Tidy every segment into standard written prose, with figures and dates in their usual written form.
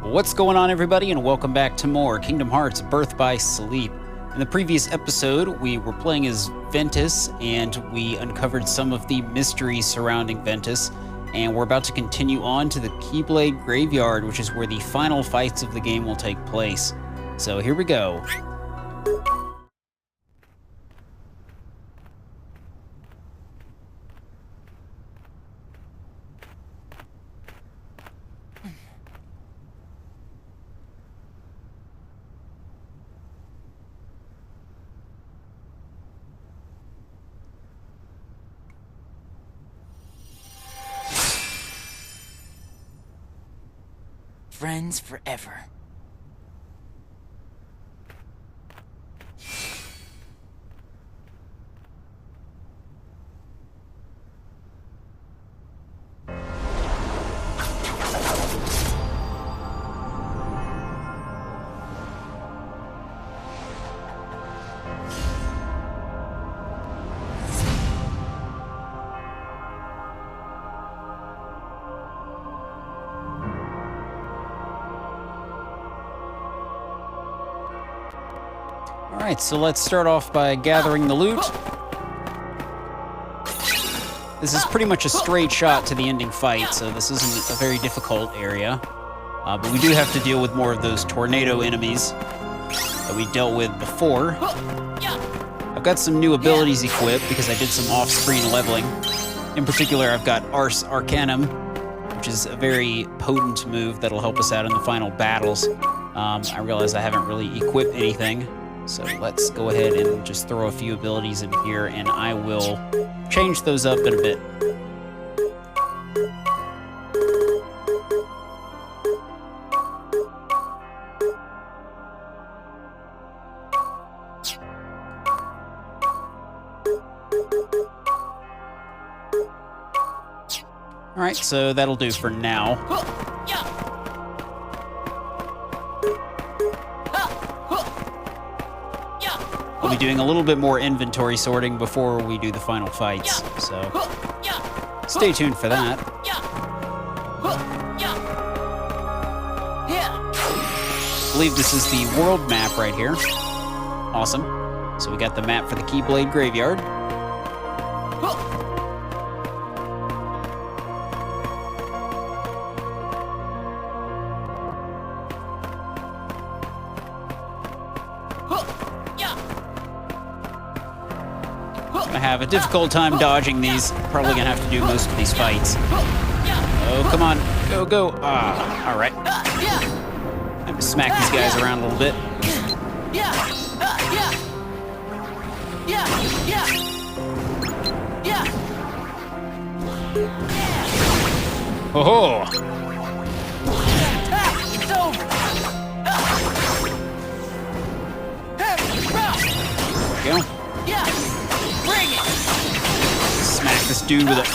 What's going on, everybody, and welcome back to more Kingdom Hearts Birth by Sleep. In the previous episode, we were playing as Ventus, and we uncovered some of the mysteries surrounding Ventus, and we're about to continue on to the Keyblade Graveyard, which is where the final fights of the game will take place. So here we go. Friends forever. Alright, so let's start off by gathering the loot. This is pretty much a straight shot to the ending fight, so this isn't a very difficult area. But we do have to deal with more of those tornado enemies that we dealt with before. I've got some new abilities equipped because I did some off-screen leveling. In particular, I've got Ars Arcanum, which is a very potent move that'll help us out in the final battles. I realize I haven't really equipped anything. So let's go ahead and just throw a few abilities in here, and I will change those up in a bit. All right, so that'll do for now. We'll be doing a little bit more inventory sorting before we do the final fights, so stay tuned for that. I believe this is the world map right here. Awesome. So we got the map for the Keyblade Graveyard. I have a difficult time dodging these. Probably gonna have to do most of these fights. Oh, come on. Go, go. Ah, all right. I have to smack these guys around a little bit. Oh-ho! It's over. There we go. Bring it. Smack this dude with a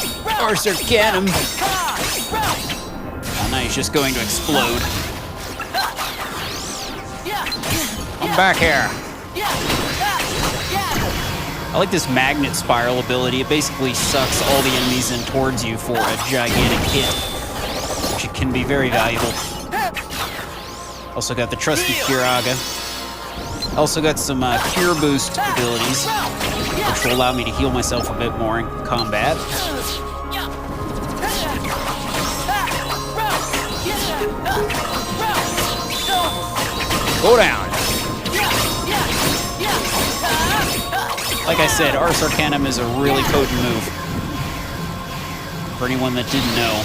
Ars Arcanum. Oh, now he's just going to explode. Come back here. I like this magnet spiral ability. It basically sucks all the enemies in towards you for a gigantic hit, which can be very valuable. Also got the trusty Curaga. Also got some Cure Boost abilities, which will allow me to heal myself a bit more in combat. Go down. Like I said, Ars Arcanum is a really potent move. For anyone that didn't know,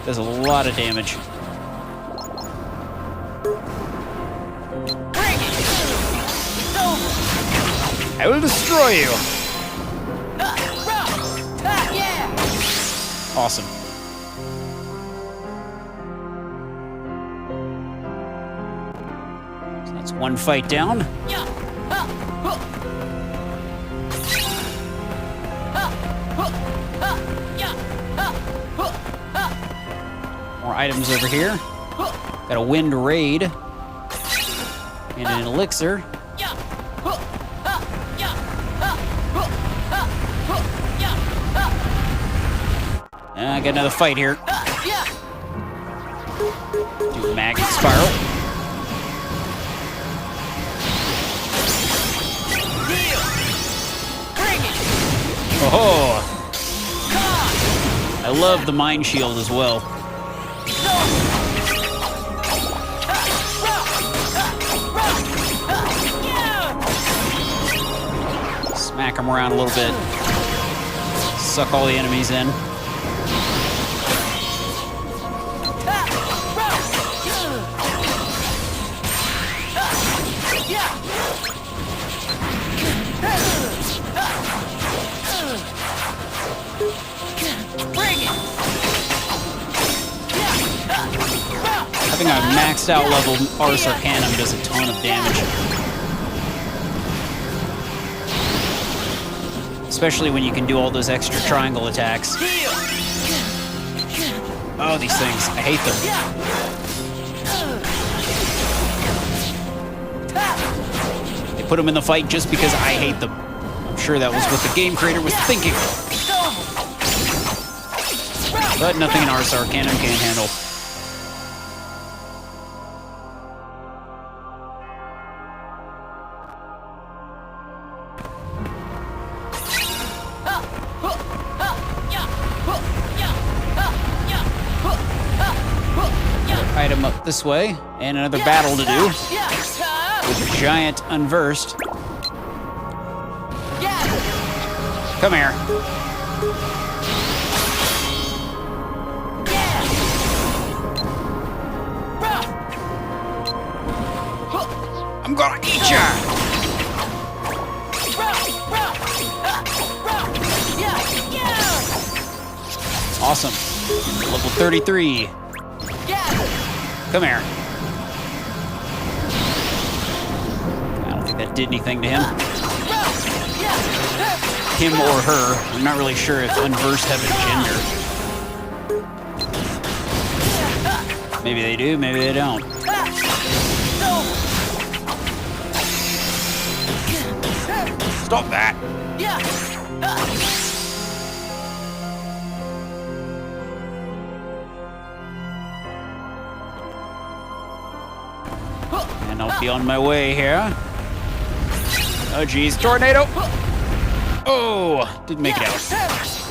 does a lot of damage. I will destroy you! Awesome. So that's one fight down. More items over here. Got a Wind Raid. And an Elixir. I got another fight here. Do magnet spiral. Oh! I love the mind shield as well. Smack them around a little bit. Suck all the enemies in. Having a maxed out level Ars Arcanum does a ton of damage. Especially when you can do all those extra triangle attacks. Oh, these things. I hate them. They put them in the fight just because I hate them. I'm sure that was what the game creator was thinking. But nothing an Ars Arcanum can't handle. Item up this way, and another battle to do with a giant unversed. Come here. I'm gonna eat ya! Awesome. Level 33. Come here. I don't think that did anything to him. Him or her. I'm not really sure if unversed have a gender. Maybe they do, maybe they don't. Stop that! And I'll be on my way here. Oh geez, tornado! Oh, didn't make it out.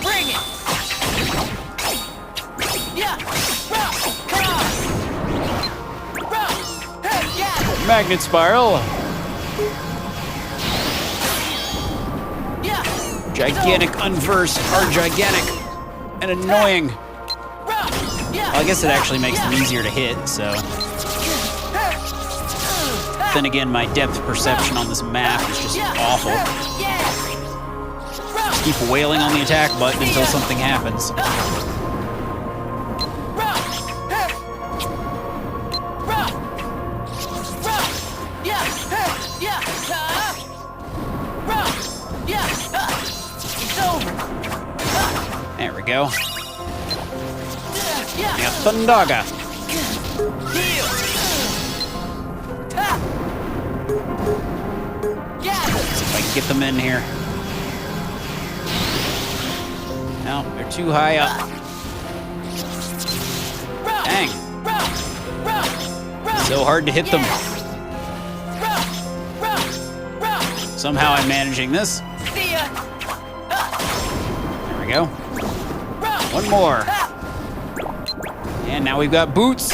Bring it! Magnet spiral. Gigantic unversed are gigantic and annoying. Well, I guess it actually makes them easier to hit, so. Then again, my depth perception on this map is just awful. Just keep wailing on the attack button until something happens. There we go. Yeah, Thundaga. See if I can get them in here. No, they're too high up. Dang. So hard to hit them. Somehow I'm managing this. There we go. One more. And now we've got boots.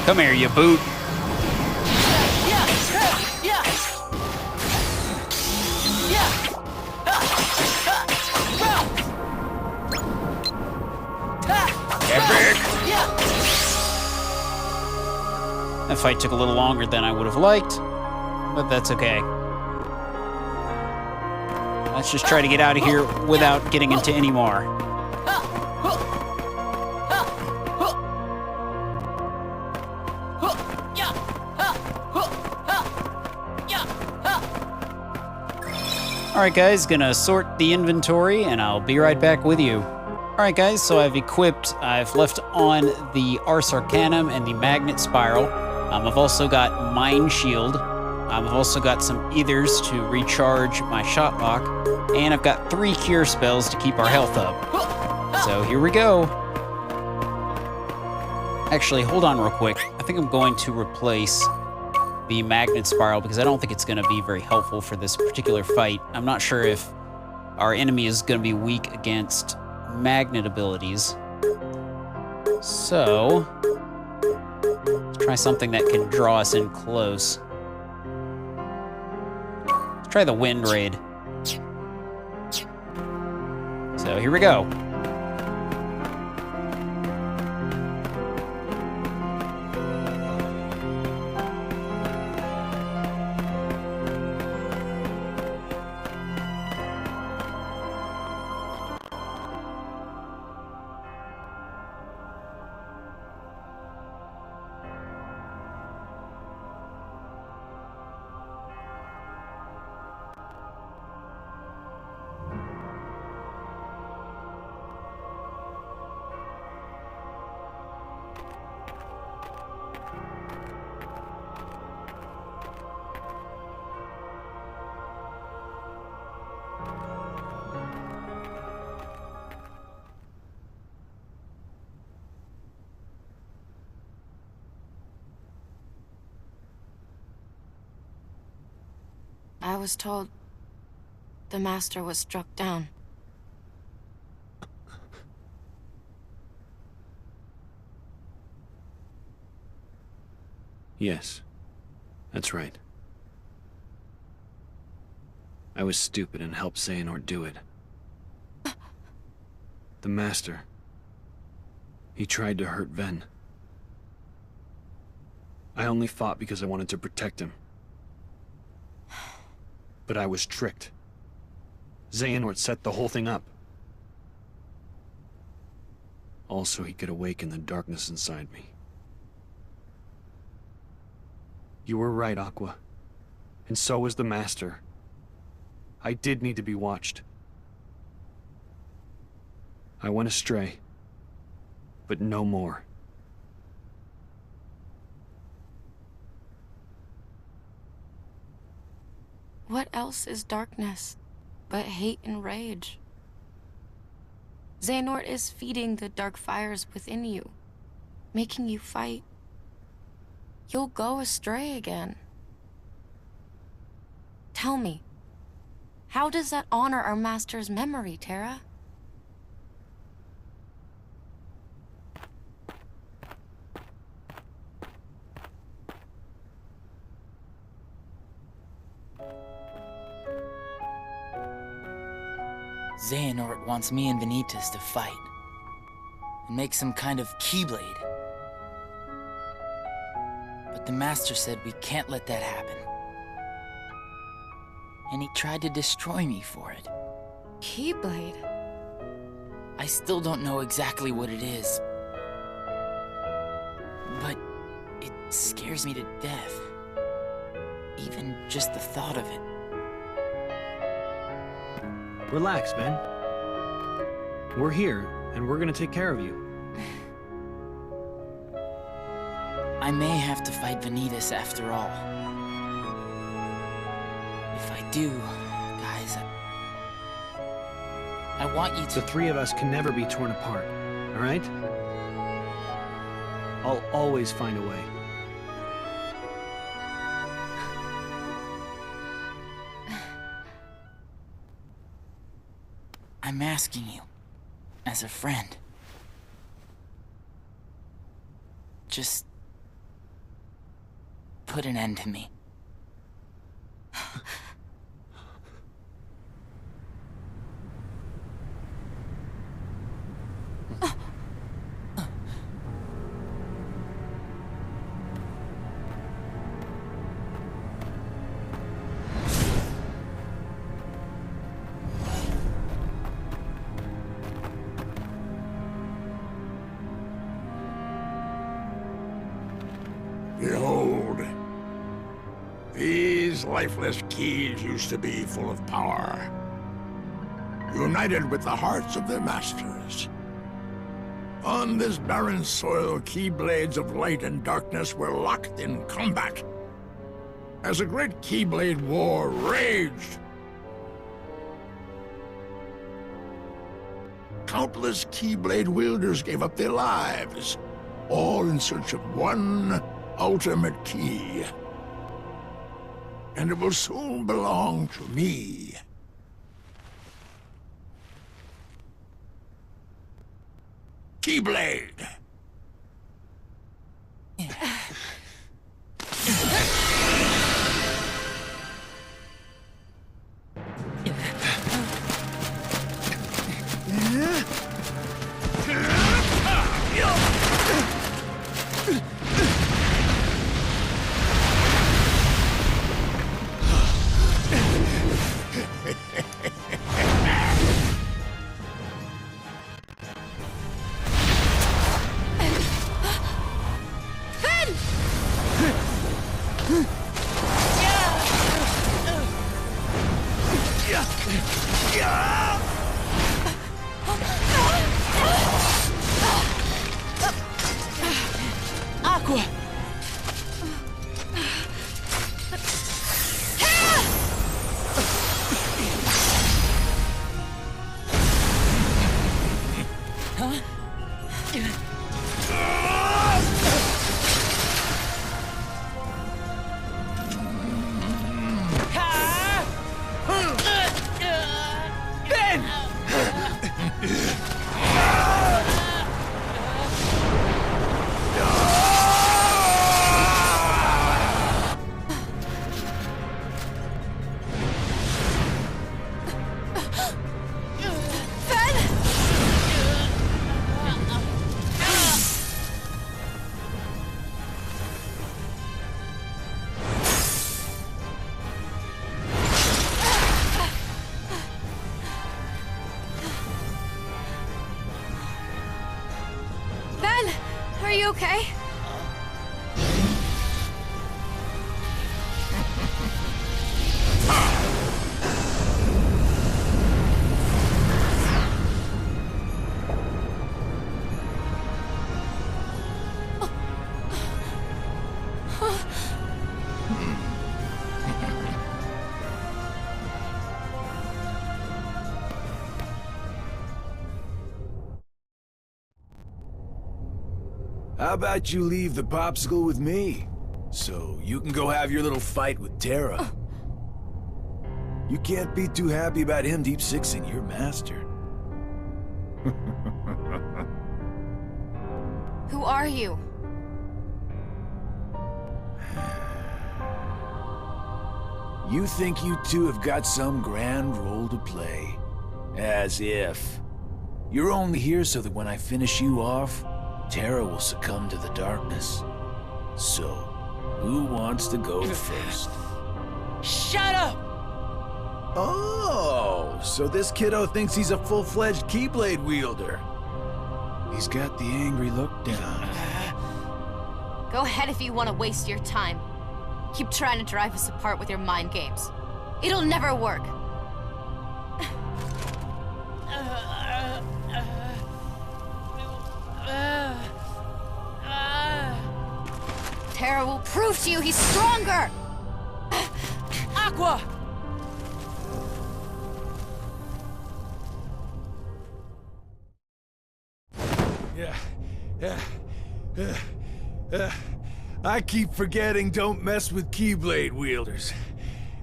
Come here, you boot. Epic. That fight took a little longer than I would have liked, but that's okay. Let's just try to get out of here without getting into any more. Alright guys, gonna sort the inventory and I'll be right back with you. Alright guys, so I've left on the Ars Arcanum and the Magnet Spiral. I've also got Mind Shield. I've also got some ethers to recharge my shot lock, and I've got 3 cure spells to keep our health up. So here we go. Actually, hold on real quick. I think I'm going to replace the magnet spiral because I don't think it's going to be very helpful for this particular fight. I'm not sure if our enemy is going to be weak against magnet abilities. So, let's try something that can draw us in close. Let's try the wind raid. So here we go. I was told the master was struck down. Yes, that's right. I was stupid and helped Xehanort do it. The master. He tried to hurt Ven. I only fought because I wanted to protect him. But I was tricked. Xehanort set the whole thing up. Also, he could awaken the darkness inside me. You were right, Aqua. And so was the Master. I did need to be watched. I went astray. But no more. What else is darkness but hate and rage? Xehanort is feeding the dark fires within you, making you fight. You'll go astray again. Tell me, how does that honor our master's memory, Terra? Xehanort wants me and Ventus to fight. And make some kind of Keyblade. But the Master said we can't let that happen. And he tried to destroy me for it. Keyblade? I still don't know exactly what it is. But it scares me to death. Even just the thought of it. Relax, man. We're here, and we're gonna take care of you. I may have to fight Ventus after all. If I do, guys, I want you to... The 3 of us can never be torn apart, all right? I'll always find a way. I'm asking you, as a friend. Just... put an end to me. Behold, these lifeless keys used to be full of power, united with the hearts of their masters. On this barren soil, Keyblades of light and darkness were locked in combat. as a great Keyblade war raged. Countless Keyblade wielders gave up their lives, all in search of one ultimate key. And it will soon belong to me. Keyblade! Aqua! Are you okay? How about you leave the popsicle with me, so you can go have your little fight with Terra? You can't be too happy about him deep sixing your master. Who are you? You think you two have got some grand role to play. As if. You're only here so that when I finish you off, Terra will succumb to the darkness. So, who wants to go first? Shut up! Oh, so this kiddo thinks he's a full-fledged Keyblade wielder. He's got the angry look down. Go ahead if you want to waste your time. Keep trying to drive us apart with your mind games. It'll never work. Terra will prove to you he's stronger! Aqua! I keep forgetting don't mess with Keyblade wielders.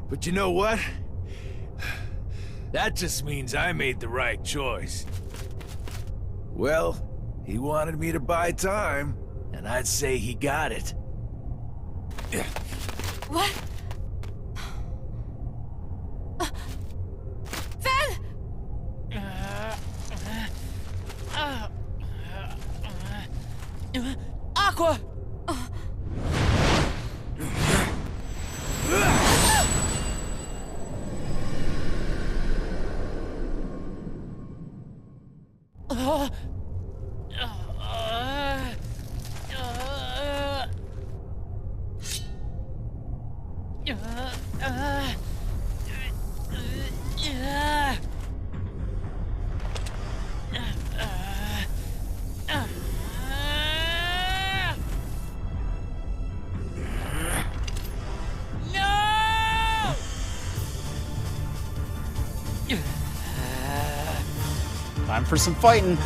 But you know what? That just means I made the right choice. Well, he wanted me to buy time, and I'd say he got it. What? Aqua! No! Time for some fighting.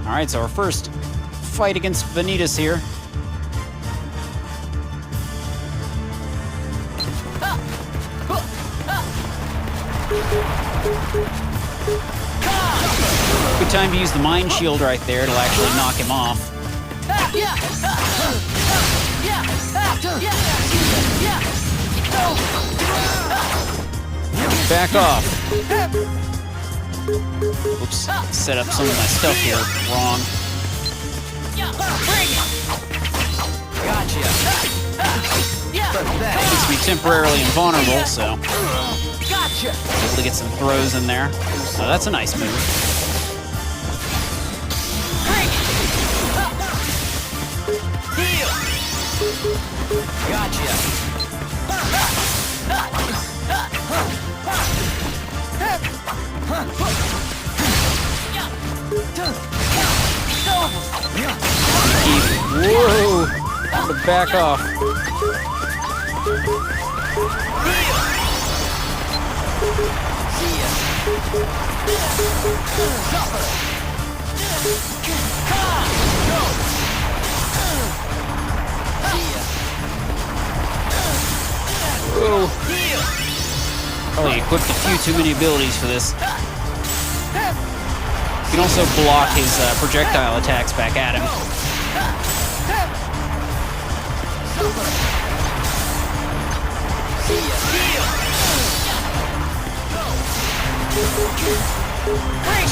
Alright, so our first fight against Ventus here. Good time to use the Mind Shield right there. It'll actually knock him off. Back off. Oops, set up some of my stuff here wrong. Makes me temporarily invulnerable, so able to get some throws in there. So that's a nice move. Whoa! Time to back off. Whoa. Probably equipped a few too many abilities for this. You can also block his projectile attacks back at him.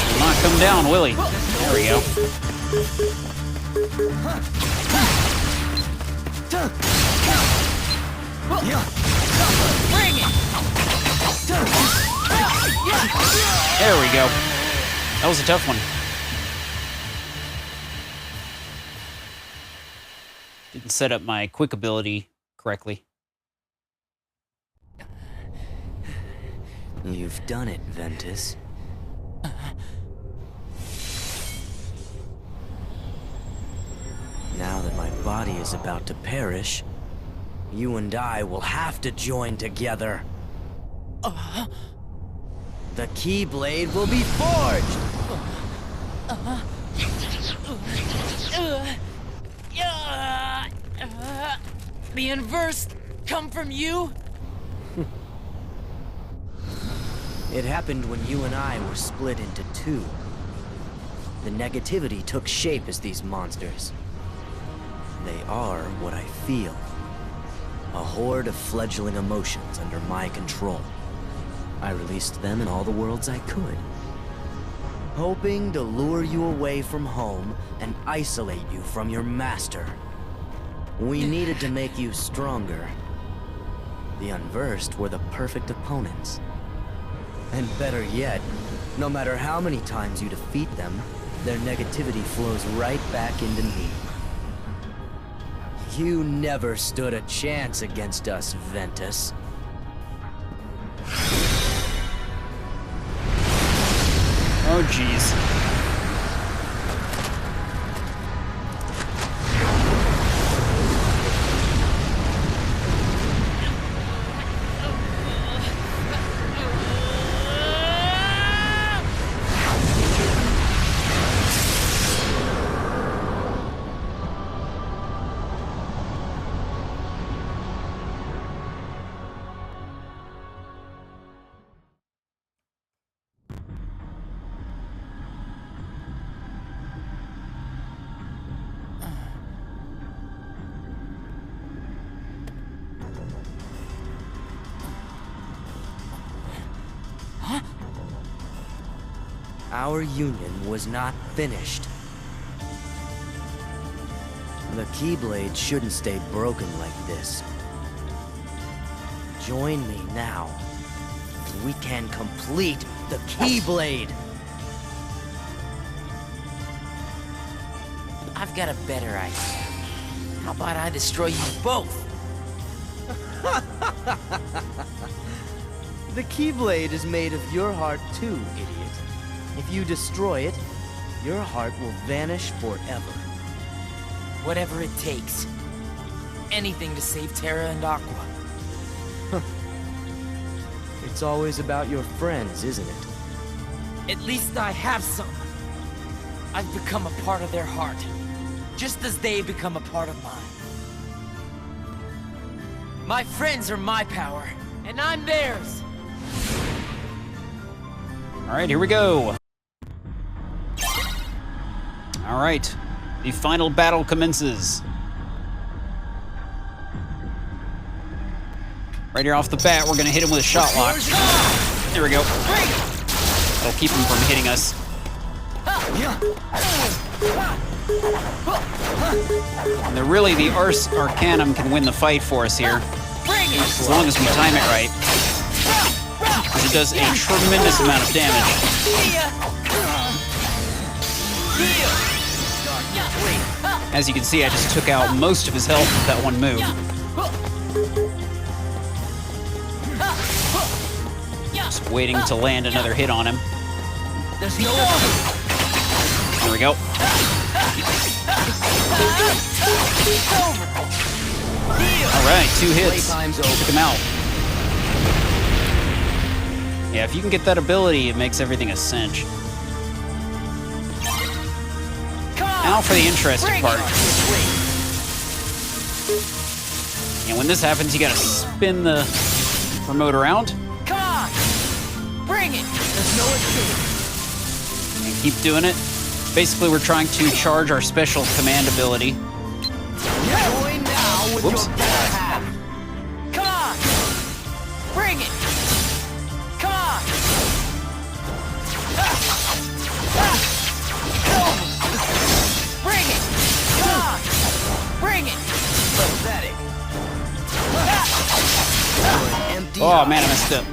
Will not come down, will he? There we go. There we go. That was a tough one. Didn't set up my quick ability correctly. You've done it, Ventus. Now that my body is about to perish, you and I will have to join together. The Keyblade will be forged! The inverse come from you? It happened when you and I were split into two. The negativity took shape as these monsters. They are what I feel. A horde of fledgling emotions under my control. I released them in all the worlds I could, hoping to lure you away from home and isolate you from your master. We needed to make you stronger. The Unversed were the perfect opponents. And better yet, no matter how many times you defeat them, their negativity flows right back into me. You never stood a chance against us, Ventus. Oh, jeez. Our union was not finished. The Keyblade shouldn't stay broken like this. Join me now, and we can complete the Keyblade! I've got a better idea. How about I destroy you both? The Keyblade is made of your heart too, idiot. If you destroy it, your heart will vanish forever. Whatever it takes. Anything to save Terra and Aqua. It's always about your friends, isn't it? At least I have some. I've become a part of their heart, just as they become a part of mine. My friends are my power, and I'm theirs. All right, here we go. All right, the final battle commences. Right here off the bat, we're gonna hit him with a shot lock. There we go. That'll keep him from hitting us. And really, the Ars Arcanum can win the fight for us here, as long as we time it right. Because it does a tremendous amount of damage. As you can see, I just took out most of his health with that one move. Just waiting to land another hit on him. There's no There we go. Alright, 2 hits. Took him out. Yeah, if you can get that ability, it makes everything a cinch. Now for the interesting part. And when this happens, you gotta spin the remote around. Come on! Bring it! There's no escape. And keep doing it. Basically, we're trying to charge our special command ability. Join now with Whoops. your better half. Come on! Bring it! Come on! Bring it! Come on! Bring it! Pathetic. Oh man, I messed up.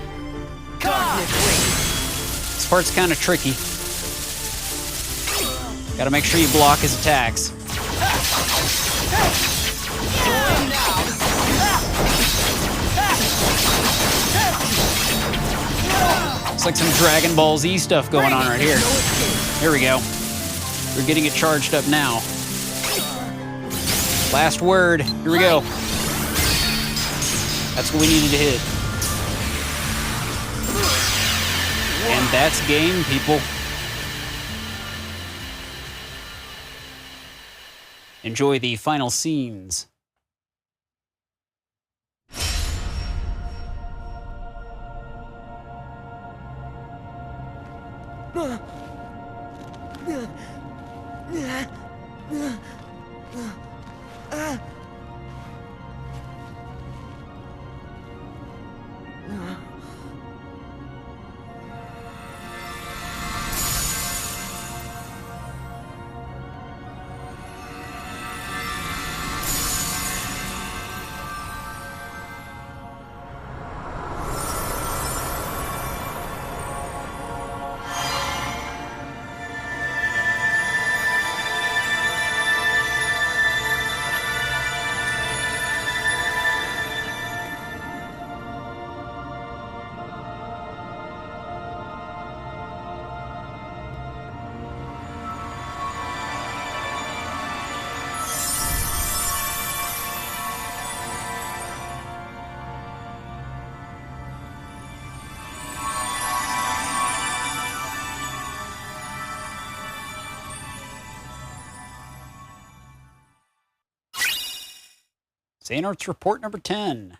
Come on! This part's kind of tricky. Gotta make sure you block his attacks. It's like some Dragon Ball Z stuff going on right here. Here we go. We're getting it charged up now. Last word. Here we go. That's what we needed to hit. And that's game, people. Enjoy the final scenes. Xehanort's report number 10.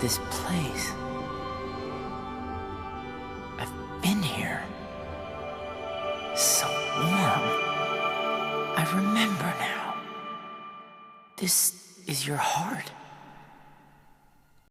This place. I've been here. So warm. I I remember now. This is your heart.